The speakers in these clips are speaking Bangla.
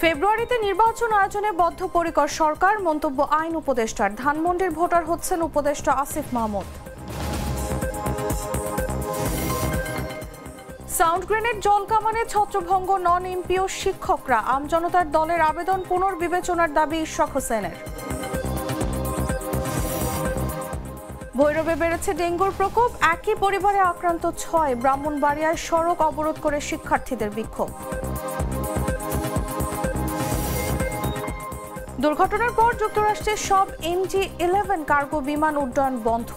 ফেব্রুয়ারিতে নির্বাচন আয়োজনে বদ্ধপরিকর সরকার, মন্তব্য আইন উপদেষ্টার। ধানমন্ডির ভোটার হচ্ছেন উপদেষ্টা আসিফ মাহমুদ। সাউন্ড গ্রেনেড, জল কামানে ছত্রভঙ্গ নন এমপিও শিক্ষকরা। আমজনতার দলের আবেদন পুনর্বিবেচনার দাবি ইশরাক হোসেনের। ভৈরবে বেড়েছে ডেঙ্গুর প্রকোপ, একই পরিবারে আক্রান্ত 6। ব্রাহ্মণবাড়িয়ায় সড়ক অবরোধ করে শিক্ষার্থীদের বিক্ষোভ। দুর্ঘটনার পর যুক্তরাষ্ট্রের সব MG-11 কার্গো বিমান উড্ডয়ন বন্ধ।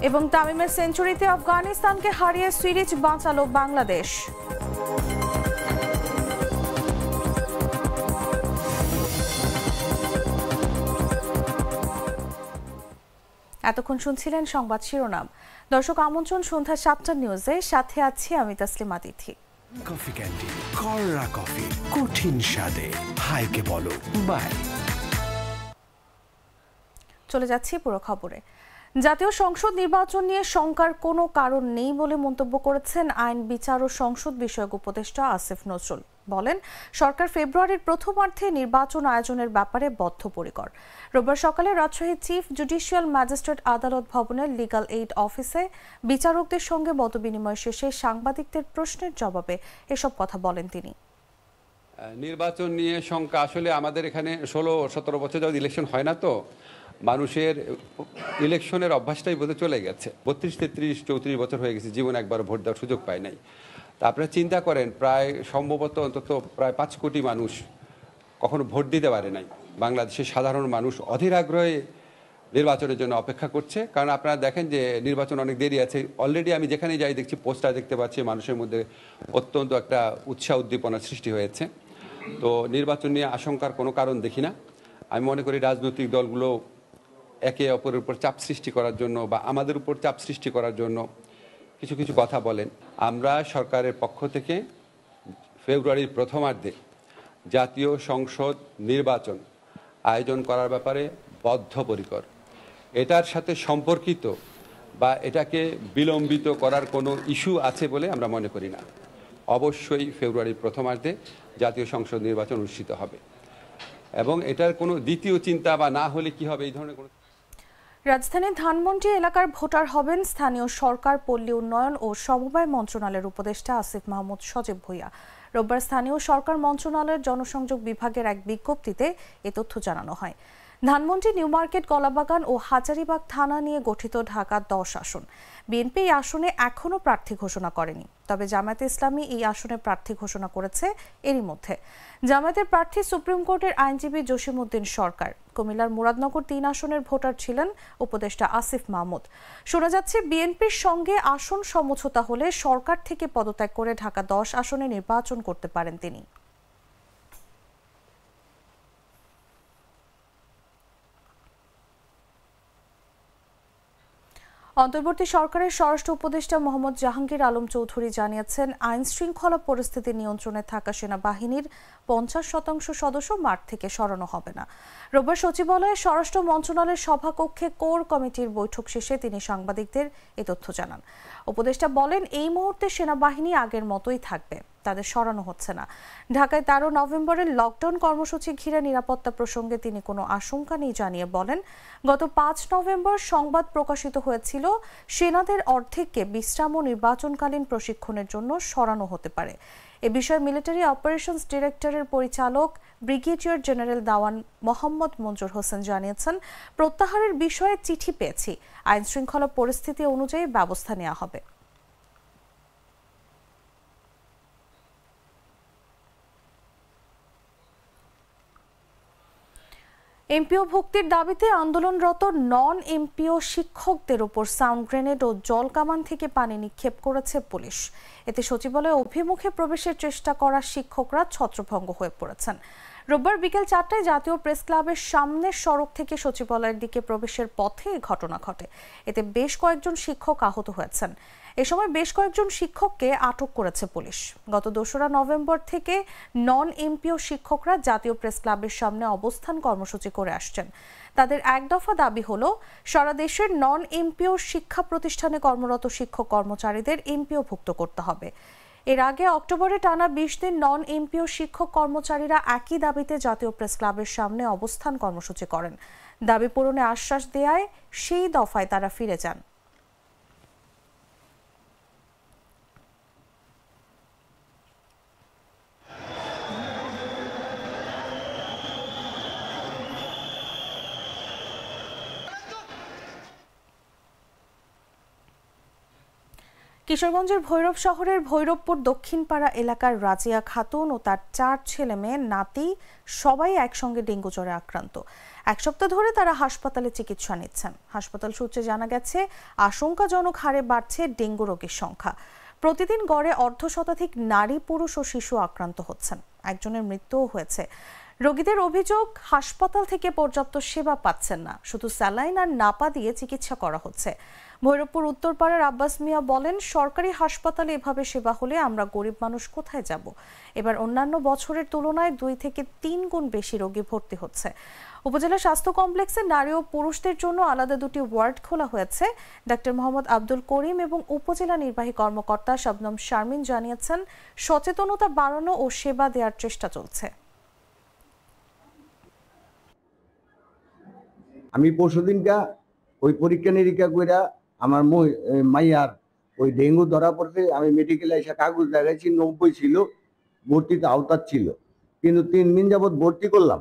এবং তামিমের সেঞ্চুরিতে আফগানিস্তানকে হারিয়ে সিরিজ বাঁচালো বাংলাদেশ। এতক্ষণ শুনছিলেন সংবাদ শিরোনাম। দর্শক, আমন্ত্রণ সন্ধ্যা 7টার নিউজে, সাথে আছি আমি তাসলিমা তিথি। কফি ক্যান্ডি, কররা কফি, কঠিন স্বাদে, হাইকে বলো বাই। চলে যাচ্ছি পুরো খবরে। জাতীয় সংসদ নির্বাচন নিয়ে শঙ্কার কোনো কারণ নেই বলে মন্তব্য করেছেন আইন, বিচার ও সংসদ বিষয়ক উপদেষ্টা আসিফ নজরুল। বলেন, সরকার ফেব্রুয়ারির প্রথমার্ধে নির্বাচন আয়োজনের ব্যাপারে বদ্ধপরিকর। রোববার সকালে রাজশাহী চিফ জুডিশিয়াল ম্যাজিস্ট্রেট আদালত ভবনের লিগ্যাল এইড অফিসে বিচারকদের সঙ্গে মতবিনিময় শেষে সাংবাদিকদের প্রশ্নের জবাবে এসব কথা বলেন তিনি। নির্বাচন নিয়ে শঙ্কা, আসলে আমাদের এখানে 16-17 বছর যাবত ইলেকশন হয় না, তো মানুষের ইলেকশনের অভ্যাসটাই বোধহয় চলে গেছে। 32-33-34 বছর হয়ে গেছে, জীবনে একবার ভোট দেওয়ার সুযোগ পায় নাই। তা আপনারা চিন্তা করেন, প্রায় সম্ভবত অন্তত প্রায় 5 কোটি মানুষ কখনো ভোট দিতে পারে নাই। বাংলাদেশের সাধারণ মানুষ অধীর আগ্রহে নির্বাচনের জন্য অপেক্ষা করছে, কারণ আপনারা দেখেন যে নির্বাচন অনেক দেরি আছে। অলরেডি আমি যেখানে যাই দেখছি, পোস্টার দেখতে পাচ্ছি, মানুষের মধ্যে অত্যন্ত একটা উৎসাহ উদ্দীপনার সৃষ্টি হয়েছে। তো নির্বাচন নিয়ে আশঙ্কার কোনো কারণ দেখি না। আমি মনে করি রাজনৈতিক দলগুলো একে অপরের উপর চাপ সৃষ্টি করার জন্য বা আমাদের উপর চাপ সৃষ্টি করার জন্য কিছু কিছু কথা বলেন। আমরা সরকারের পক্ষ থেকে ফেব্রুয়ারির প্রথমার্ধে জাতীয় সংসদ নির্বাচন আয়োজন করার ব্যাপারে বদ্ধপরিকর। এটার সাথে সম্পর্কিত বা এটাকে বিলম্বিত করার কোনো ইস্যু আছে বলে আমরা মনে করি না। অবশ্যই ফেব্রুয়ারির প্রথমার্ধে জাতীয় সংসদ নির্বাচন অনুষ্ঠিত হবে, এবং এটার কোনো দ্বিতীয় চিন্তা বা না হলে কি হবে এই ধরনের কোনো। রাজধানীর ধানমন্ডি এলাকার ভোটার হবেন স্থানীয় সরকার, পল্লী উন্নয়ন ও সমবায় মন্ত্রণালয়ের উপদেষ্টা আসিফ মাহমুদ সজীব ভূঁইয়া। রোববার স্থানীয় সরকার মন্ত্রণালয়ের জনসংযোগ বিভাগের এক বিজ্ঞপ্তিতে এ তথ্য জানানো হয়। ধানমন্ডি, নিউ মার্কেট, কলাবাগান ও হাজারীবাগ থানা নিয়ে গঠিত ঢাকা 10 আসন। বিএনপি এই আসনে এখনও প্রার্থী ঘোষণা করেনি, তবে জামায়াতে ইসলামী এই আসনে প্রার্থী ঘোষণা করেছে এরই মধ্যে। জামায়াতের প্রার্থী সুপ্রিম কোর্টের আইনজীবী জসিমউদ্দিন সরকার। কুমিল্লার মুরাদনগর 3 আসনের ভোটার ছিলেন উপদেষ্টা আসিফ মাহমুদ। শোনা যাচ্ছে, বিএনপির সঙ্গে আসন সমঝোতা হলে সরকার থেকে পদত্যাগ করে ঢাকা 10 আসনে নির্বাচন করতে পারেন তিনি। অন্তর্বর্তী সরকারের স্বরাষ্ট্র উপদেষ্টা মোহাম্মদ জাহাঙ্গীর আলম চৌধুরী জানিয়েছেন, আইন শৃঙ্খলা পরিস্থিতি নিয়ন্ত্রণে থাকা সেনাবাহিনীর 50% সদস্য মাঠ থেকে সরানো হবে না। রোববার সচিবালয়ে স্বরাষ্ট্র মন্ত্রণালয়ের সভাকক্ষে কোর কমিটির বৈঠক শেষে তিনি সাংবাদিকদের এ তথ্য জানান। উপদেষ্টা বলেন, এই মুহূর্তে সেনাবাহিনী আগের মতোই থাকবে, তাদের সরানো হচ্ছে না। ঢাকায় 13 নভেম্বরের লকডাউন কর্মসূচি ঘিরে নিরাপত্তা প্রসঙ্গে তিনি কোনো আশঙ্কা নেই জানিয়ে বলেন, গত 5 নভেম্বর সংবাদ প্রকাশিত হয়েছিল সেনাদের অর্ধেককে বিশ্রাম ও নির্বাচনকালীন প্রশিক্ষণের জন্য সরানো হতে পারে। এ বিষয়ে মিলিটারি অপারেশনস ডিরেক্টরের পরিচালক ব্রিগেডিয়ার জেনারেল দাওয়ান মোহাম্মদ মঞ্জুর হোসেন জানিয়েছেন, প্রত্যাহারের বিষয়ে চিঠি পেয়েছি, আইন শৃঙ্খলা পরিস্থিতি অনুযায়ী ব্যবস্থা নেওয়া হবে। এমপিও ভুক্তির দাবিতে আন্দোলনরত নন এমপিও শিক্ষকদের উপর সাউন্ড গ্রেনেড ও জল কামান থেকে পানি নিক্ষেপ করেছে পুলিশ। এতে সচিবালয় অভিমুখে প্রবেশের চেষ্টা করা শিক্ষকরা ছত্রভঙ্গ হয়ে পড়েছেন। রোববার বিকেল 4টায় জাতীয় প্রেস ক্লাবের সামনের সড়ক থেকে সচিবালয়ের দিকে প্রবেশের পথে এই ঘটনা ঘটে। এতে বেশ কয়েকজন শিক্ষক আহত হয়েছেন। এ সময় বেশ কয়েকজন শিক্ষককে আটক করেছে পুলিশ। গত ২রা নভেম্বর থেকে নন এমপিও শিক্ষকরা জাতীয় প্রেস ক্লাবের সামনে অবস্থান কর্মসূচি করে আসছেন। তাদের এক দফা দাবি হলো সারা দেশের নন এমপিও শিক্ষা প্রতিষ্ঠানে কর্মরত শিক্ষক কর্মচারীদের এমপিওভুক্ত করতে হবে। এর আগে অক্টোবরে টানা ২০ দিন নন এমপিও শিক্ষক কর্মচারীরা একই দাবিতে জাতীয় প্রেস ক্লাবের সামনে অবস্থান কর্মসূচি করেন। দাবি পূরণে আশ্বাস দেয়ায় সেই দফায় তারা ফিরে যান। কিশোরগঞ্জের ভৈরব শহরের ভৈরবপুর দক্ষিণপাড়া এলাকার রাজিয়া খাতুন ও তার 4 ছেলে মেয়ে নাতি সবাই একসঙ্গে ডেঙ্গু জ্বরে আক্রান্ত। এক সপ্তাহ ধরে তারা হাসপাতালে চিকিৎসা নিচ্ছেন। হাসপাতাল সূত্রে জানা গেছে আশঙ্কাজনক হারে বাড়ছে ডেঙ্গু রোগীর সংখ্যা। প্রতিদিন গড়ে অর্ধশতাধিক নারী, পুরুষ ও শিশু আক্রান্ত হচ্ছেন। একজনের মৃত্যুও হয়েছে। রোগীদের অভিযোগ হাসপাতাল থেকে পর্যাপ্ত সেবা পাচ্ছেন না, শুধু স্যালাইন আর নাপা দিয়ে চিকিৎসা করা হচ্ছে। ভৈরবপুর উত্তরপাড়ার আব্বাস মিয়া বলেন, সরকারি হাসপাতালে এভাবে সেবা হলে আমরা গরিব মানুষ কোথায় যাব? এবার অন্যান্য বছরের তুলনায় 2 থেকে 3 গুণ বেশি রোগী ভর্তি হচ্ছে। উপজেলা স্বাস্থ্য কমপ্লেক্সে নারী ও পুরুষদের জন্য আলাদা 2টি ওয়ার্ড খোলা হয়েছে। ডাক্তার মোহাম্মদ আব্দুল করিম এবং উপজেলা নির্বাহী কর্মকর্তা শবনম শারমিন জানিয়েছেন, সচেতনতা বাড়ানো ও সেবা দেওয়ার চেষ্টা চলছে। আমি পরশুদিনকা ওই পরীক্ষা নিরীক্ষা কইরা আমার মাইয়ার ওই ডেঙ্গু ধরা পড়ছে। আমি মেডিকেলে এসে কাগজ দেখাইছি, 90 ছিল, ভর্তিতে আওতার ছিল, কিন্তু 3 দিন যাবৎ ভর্তি করলাম,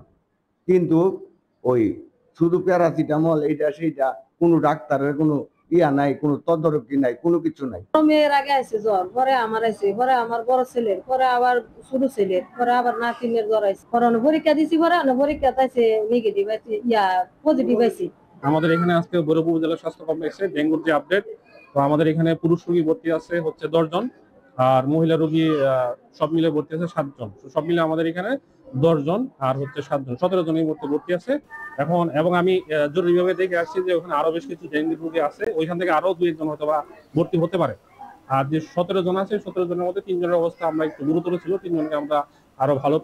কিন্তু ওই শুধু প্যারাসিটামল এইটা সেইটা, কোনো ডাক্তারের কোনো ইয়া নাই, কোনো তদারকি নাই, কোনো কিছু নাই। মেয়ের আগে আছে জ্বর, পরে আমার আছে, পরে আমার বড় ছেলের, পরে আবার ছোট ছেলের, পরে আবার নাতিনের জ্বর আছে। পরে পরীক্ষা দিছি, পরে পরীক্ষা আছে নেগেটিভ আছে, পজিটিভ আছে। আমাদের এখানে আজকে ভৈরবপুর উপজেলা স্বাস্থ্য কমপ্লেক্সে ডেঙ্গুর যে আপডেট, তো আমাদের এখানে পুরুষ রোগী ভর্তি আছে হচ্ছে 10 জন, আর মহিলা রোগী সব মিলে ভর্তি আছে 7 জন। সব মিলে আমাদের এখানে 10 জন আর হচ্ছে 7 জন, 17 জন এই মুহূর্তে ভর্তি আছে এখন। এবং আমি জরুরি বিভাগে দেখে আসছি যে ওখানে আরো বেশ কিছু ডেঙ্গু রোগী আছে, ওইখান থেকে আরো 2-1 জন হয়তো বা ভর্তি হতে পারে। আর যে 17 জন আছে, 17 জনের মধ্যে 3 জনের অবস্থা আমরা একটু গুরুতর ছিল। 3 জনকে আমরা আরো ভালো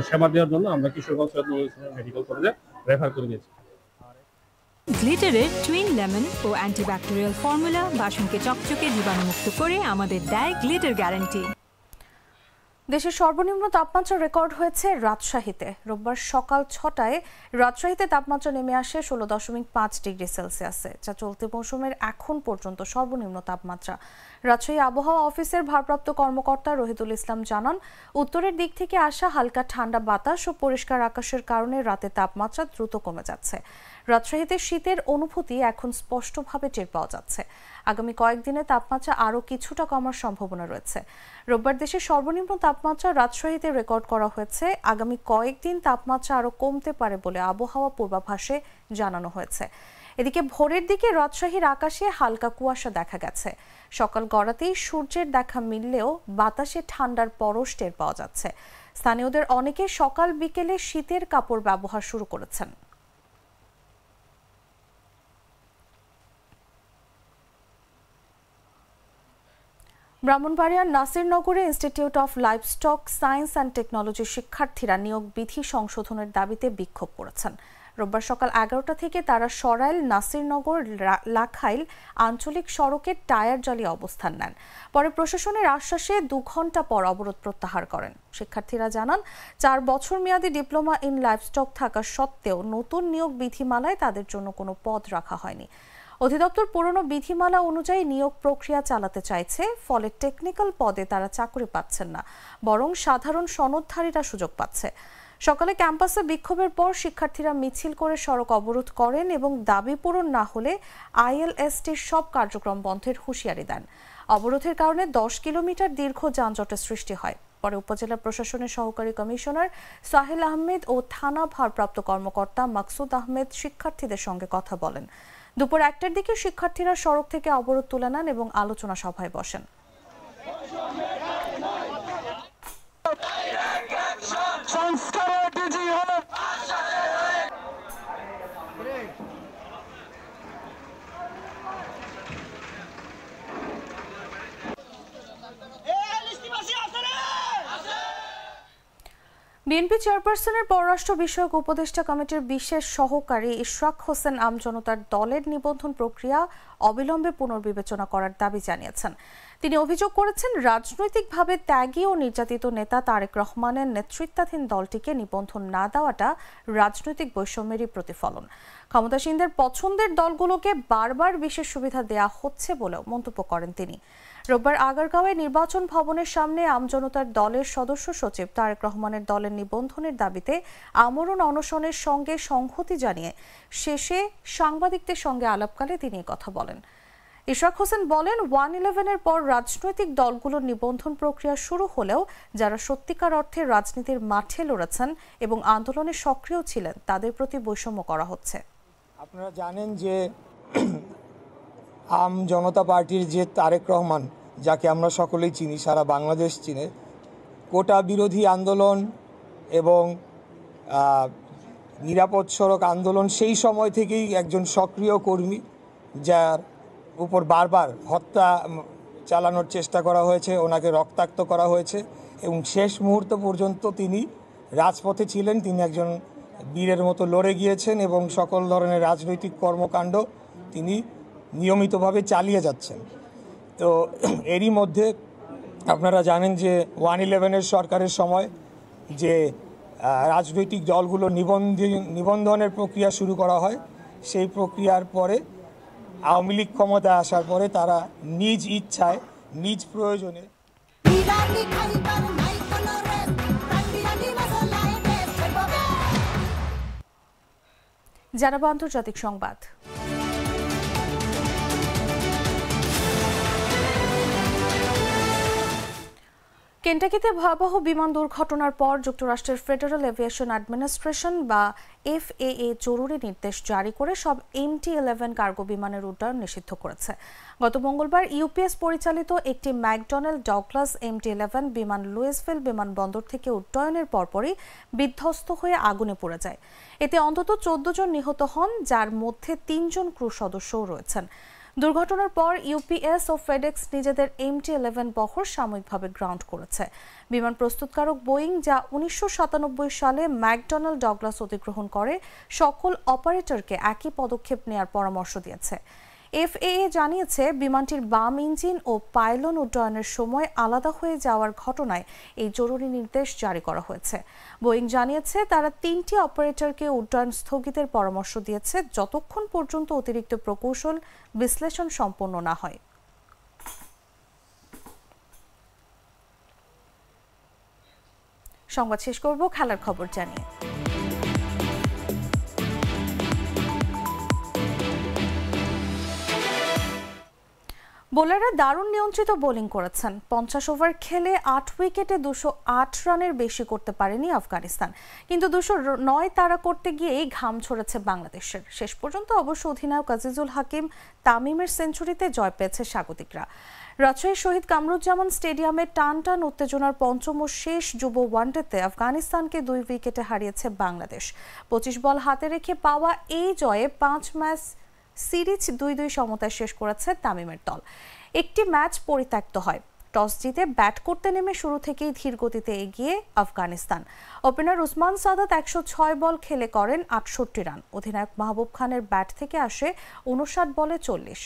সেবা দেওয়ার জন্য আমরা কিশোরগঞ্জ মেডিকেল কলেজে রেফার করে দিয়েছি। গ্লিটারের টুইন লেমন ও অ্যান্টিব্যাকটেরিয়াল ফর্মুলা বাসনকে চকচকে জীবাণুমুক্ত করে আমাদের দেয় গ্লিটার গ্যারান্টি। দেশের সর্বনিম্ন তাপমাত্রা রেকর্ড হয়েছে রাজশাহীতে। রোববার সকাল 6টায় রাজশাহীতে তাপমাত্রা নেমে আসে 16.5 ডিগ্রি সেলসিয়াসে, যা চলতি মৌসুমের এখন পর্যন্ত সর্বনিম্ন তাপমাত্রা। রাজশাহী আবহাওয়া অফিসের ভারপ্রাপ্ত কর্মকর্তা রহিদুল ইসলাম জানান, উত্তরের দিক থেকে আসা হালকা ঠান্ডা বাতাস ও পরিষ্কার আকাশের কারণে রাতে তাপমাত্রা দ্রুত কমে যাচ্ছে। রাজশাহীতে শীতের অনুভূতি এখন স্পষ্টভাবে টের পাওয়া যাচ্ছে। আগামী কয়েকদিনে তাপমাত্রা আরও কিছুটা কমার সম্ভাবনা রয়েছে। রোববার দেশের সর্বনিম্ন তাপমাত্রা রাজশাহীতে রেকর্ড করা হয়েছে। আগামী কয়েকদিন তাপমাত্রা আরও কমতে পারে বলে আবহাওয়া পূর্বাভাসে জানানো হয়েছে। এদিকে ভোরের দিকে রাজশাহীর আকাশে হালকা কুয়াশা দেখা গেছে। সকাল গড়াতেই সূর্যের দেখা মিললেও বাতাসে ঠান্ডার পরশ টের পাওয়া যাচ্ছে। স্থানীয়দের অনেকে সকাল বিকেলে শীতের কাপড় ব্যবহার শুরু করেছেন। ব্রাহ্মণবাড়িয়ার নাসিরনগরে institute of livestock science and টেকনোলজির শিক্ষার্থীরা নিয়োগ বিধি সংশোধনের দাবিতে বিক্ষোভ করেছেন। রোববার সকাল 11টা থেকে তারা সরাইল নাসিরনগর লাখাইল আঞ্চলিক সড়কের টায়ার জ্বালিয়ে অবস্থান নেন। পরে প্রশাসনের আশ্বাসে 2 ঘণ্টা পর অবরোধ প্রত্যাহার করেন। শিক্ষার্থীরা জানান, 4 বছর মেয়াদী ডিপ্লোমা ইন লাইভস্টক থাকা সত্ত্বেও নতুন নিয়োগ বিধিমালায় তাদের জন্য কোনো পদ রাখা হয়নি। অধিদপ্তর পুরনো বিধিমালা অনুযায়ী নিয়োগ প্রক্রিয়া চালাতে চাইছে, ফলে টেকনিক্যাল পদে তারা চাকরি পাচ্ছেন না, বরং সাধারণ সনদধারীরা সুযোগ পাচ্ছে। সকালে ক্যাম্পাসে বিক্ষোভের পর শিক্ষার্থীরা মিছিল করে সড়ক অবরোধ করেন এবং দাবি পূরণ না হলে আইএলএসটির সব কার্যক্রম বন্ধের হুঁশিয়ারি দেন। অবরোধের কারণে 10 কিলোমিটার দীর্ঘ যানজটের সৃষ্টি হয়। পরে উপজেলা প্রশাসনের সহকারী কমিশনার সাহেল আহমেদ ও থানা ভারপ্রাপ্ত কর্মকর্তা মাকসুদ আহমেদ শিক্ষার্থীদের সঙ্গে কথা বলেন। দুপুর 1টার দিকে শিক্ষার্থীরা সড়ক থেকে অবরোধ তুলে নেন এবং আলোচনা সভায় বসেন। বিএনপি চেয়ারপারসনের পররাষ্ট্র বিষয়ক উপদেষ্টা কমিটির বিশেষ সহকারী ইশরাক হোসেন আমজনতার দলের নিবন্ধন প্রক্রিয়া অবিলম্বে পুনর্বিবেচনা করার দাবি জানিয়েছেন। তিনি অভিযোগ করেছেন, রাজনৈতিকভাবে ত্যাগী ও নির্যাতিত নেতা তারেক রহমানের নেতৃত্বাধীন দলটিকে নিবন্ধন না দেওয়াটা রাজনৈতিক বৈষম্যেরই প্রতিফলন। ক্ষমতাসীনদের পছন্দের দলগুলোকে বারবার বিশেষ সুবিধা দেয়া হচ্ছে বলেও মন্তব্য করেন তিনি। রোববার আগারগাঁওয়ে নির্বাচন ভবনের সামনে আমজনতার দলের সদস্য সচিব তারেক রহমানের দলের নিবন্ধনের দাবিতে আমরণ অনশনের সঙ্গে সংহতি জানিয়ে শেষে সাংবাদিকদের সঙ্গে আলাপকালে তিনি কথা বলেন। ইশরাক হোসেন বলেন, 1/11-এর পর রাজনৈতিক দলগুলোর নিবন্ধন প্রক্রিয়া শুরু হলেও যারা সত্যিকার অর্থে রাজনীতির মাঠে লড়েছেন এবং আন্দোলনে সক্রিয় ছিলেন তাদের প্রতি বৈষম্য করা হচ্ছে। আপনারা জানেন যে আম জনতা পার্টির যে তারেক রহমান, যাকে আমরা সকলেই চিনি, সারা বাংলাদেশ চিনে, কোটা বিরোধী আন্দোলন এবং নিরাপদ সড়ক আন্দোলন সেই সময় থেকেই একজন সক্রিয় কর্মী, যার উপর বারবার হত্যা চালানোর চেষ্টা করা হয়েছে, ওনাকে রক্তাক্ত করা হয়েছে এবং শেষ মুহূর্ত পর্যন্ত তিনি রাজপথে ছিলেন। তিনি একজন বীরের মতো লড়ে গিয়েছেন এবং সকল ধরনের রাজনৈতিক কর্মকাণ্ড তিনি নিয়মিতভাবে চালিয়ে যাচ্ছেন। তো এরই মধ্যে আপনারা জানেন যে 1/11-এর সরকারের সময় যে রাজনৈতিক দলগুলো নিবন্ধনের প্রক্রিয়া শুরু করা হয়, সেই প্রক্রিয়ার পরে আওয়ামী লীগ ক্ষমতায় আসার পরে তারা নিজ ইচ্ছায় নিজ প্রয়োজনে জানাবো আন্তর্জাতিক সংবাদ। কেন্টাকিতে ভয়াবহ বিমান দুর্ঘটনার পর যুক্তরাষ্ট্রের ফেডারেল এভিয়েশন অ্যাডমিনিস্ট্রেশন বা FAA জরুরি নির্দেশ জারি করে সব MT-11 কার্গো বিমানের উড্ডয়ন নিষিদ্ধ করেছে। গত মঙ্গলবার ইউপিএস পরিচালিত একটি ম্যাকডোনাল্ড ডগলাস MT-11 বিমান লুইসভিল বিমানবন্দর থেকে উড্ডয়নের পরপরই বিধ্বস্ত হয়ে আগুনে পড়ে যায়। এতে অন্তত 14 জন নিহত হন, যার মধ্যে 3 জন ক্রু সদস্যও রয়েছেন। দুর্ঘটনার পর ইউপিএস ও ফেডেক্স নিজেদের MT-11 বহর সাময়িকভাবে গ্রাউন্ড করেছে। বিমান প্রস্তুতকারক বোয়িং, যা 1997 সালে ম্যাকডোনাল্ড ডগলাস অধিগ্রহণ করে, সকল অপারেটরকে একই পদক্ষেপ নেওয়ার পরামর্শ দিয়েছে। FAA জানিয়েছে, বিমানটির বাম ইঞ্জিন ও পাইলন উড্ডয়নের সময় আলাদা হয়ে যাওয়ার ঘটনায় এই জরুরি নির্দেশ জারি করা হয়েছে। বোয়িং জানিয়েছে, তারা 3টি অপারেটরকে উড্ডয়ন স্থগিতের পরামর্শ দিয়েছে যতক্ষণ পর্যন্ত অতিরিক্ত প্রকৌশল বিশ্লেষণ সম্পন্ন না হয়। সংবাদ শেষ করব খেলার খবর জানিয়ে। বোলাররা দারুণ নিয়ন্ত্রিত বোলিং করেছেন। 50 ওভার খেলে 8 উইকেটে 208 রানের বেশি করতে পারেনি আফগানিস্তান, কিন্তু 209 তাড়া করতে গিয়েই ঘাম ঝরেছে বাংলাদেশের। শেষ পর্যন্ত অবশ্য অধিনায়ক আজিজুল হাকিম তামিমের সেঞ্চুরিতে জয় পেয়েছে স্বাগতিকরা। রাজশাহীর শহীদ কামরুজ্জামান স্টেডিয়ামে টান টান উত্তেজনার পঞ্চম ও শেষ যুব ওয়ানডেতে আফগানিস্তানকে 2 উইকেটে হারিয়েছে বাংলাদেশ। 25 বল হাতে রেখে পাওয়া এই জয়ে 5 ম্যাচ সিরিজ 2-2 সমতায় শেষ করেছে তামিমের দল। একটি ম্যাচ পরিত্যক্ত হয়। টস জিতে ব্যাট করতে নেমে শুরু থেকেই ধীর গতিতে এগিয়ে আফগানিস্তান। ওপেনার উসমান সাদাত 106 বল খেলে করেন 68 রান। অধিনায়ক মাহবুব খানের ব্যাট থেকে আসে 59 বলে 40।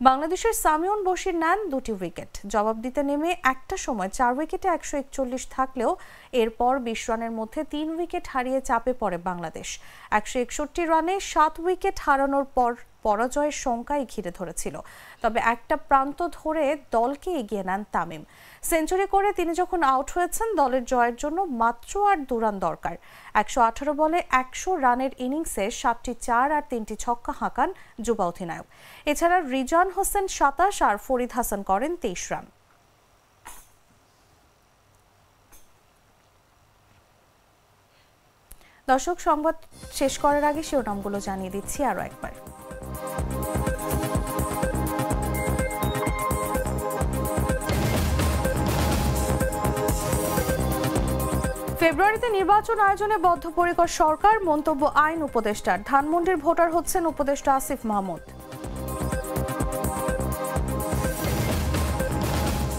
বাংলাদেশের সামিউন বশির নেন 2টি উইকেট। জবাব দিতে নেমে একটা সময় 4 উইকেটে 141 থাকলেও এরপর 20 রানের মধ্যে 3 উইকেট হারিয়ে চাপে পড়ে বাংলাদেশ। 161 রানে 7 উইকেট হারানোর পর পরাজয়ের শঙ্কাই ঘিরে ধরেছিল। তবে একটা প্রান্ত ধরে দলকে এগিয়ে নেন তামিম। সেঞ্চুরি করে তিনি যখন আউট হয়েছেন, দলের জয়ের জন্য মাত্র আর 2 রান দরকার। 118 বলে 100 রানের ইনিংসে 7টি 4 আর 3টি ছক্কা হাঁকান যুবা অধিনায়ক। এছাড়া রিজান হোসেন 27 আর ফরিদ হাসান করেন 23 রান। দর্শক, সংবাদ শেষ করার আগে শিরোনামগুলো জানিয়ে দিচ্ছি আরো একবার। ফেব্রুয়ারিতে নির্বাচন আয়োজনে বদ্ধপরিকর সরকার, মন্তব্য আইন উপদেষ্টার। ধানমন্ডির ভোটার হচ্ছেন উপদেষ্টা আসিফ মাহমুদ।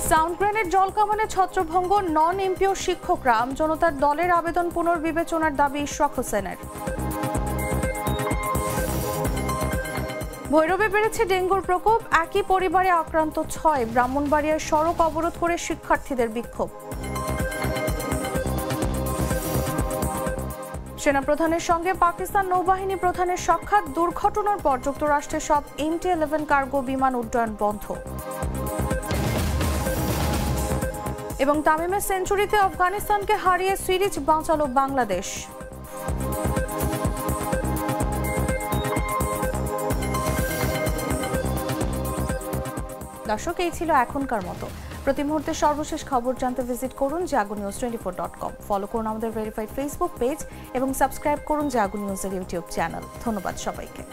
সাউন্ড গ্রেনেড জলকামানে ছত্রভঙ্গ নন এমপিও শিক্ষকরা আমজনতার দলের আবেদন পুনর্বিবেচনার দাবি ইশরাক হোসেনের। ভৈরবে বেড়েছে ডেঙ্গুর প্রকোপ, একই পরিবারে আক্রান্ত 6। ব্রাহ্মণবাড়িয়ায় সড়ক অবরোধ করে শিক্ষার্থীদের বিক্ষোভ। সেনাপ্রধানের সঙ্গে পাকিস্তান নৌবাহিনী প্রধানের সাক্ষাৎ, দুর্ঘটনার পর যুক্তরাষ্ট্রের সব MT-11 কার্গো বিমান উড্ডয়ন বন্ধ। এবং তামিমের সেঞ্চুরিতে আফগানিস্তানকে হারিয়ে সিরিজ বাঁচালো বাংলাদেশ। দর্শক, এই ছিল এখনকার মতো। প্রতি মুহূর্তে সর্বশেষ খবর জানতে ভিজিট করুন jagonews24.com। ফলো করুন আমাদের ভেরিফাইড ফেসবুক পেজ এবং সাবস্ক্রাইব করুন জাগো নিউজের ইউটিউব চ্যানেল। ধন্যবাদ সবাইকে।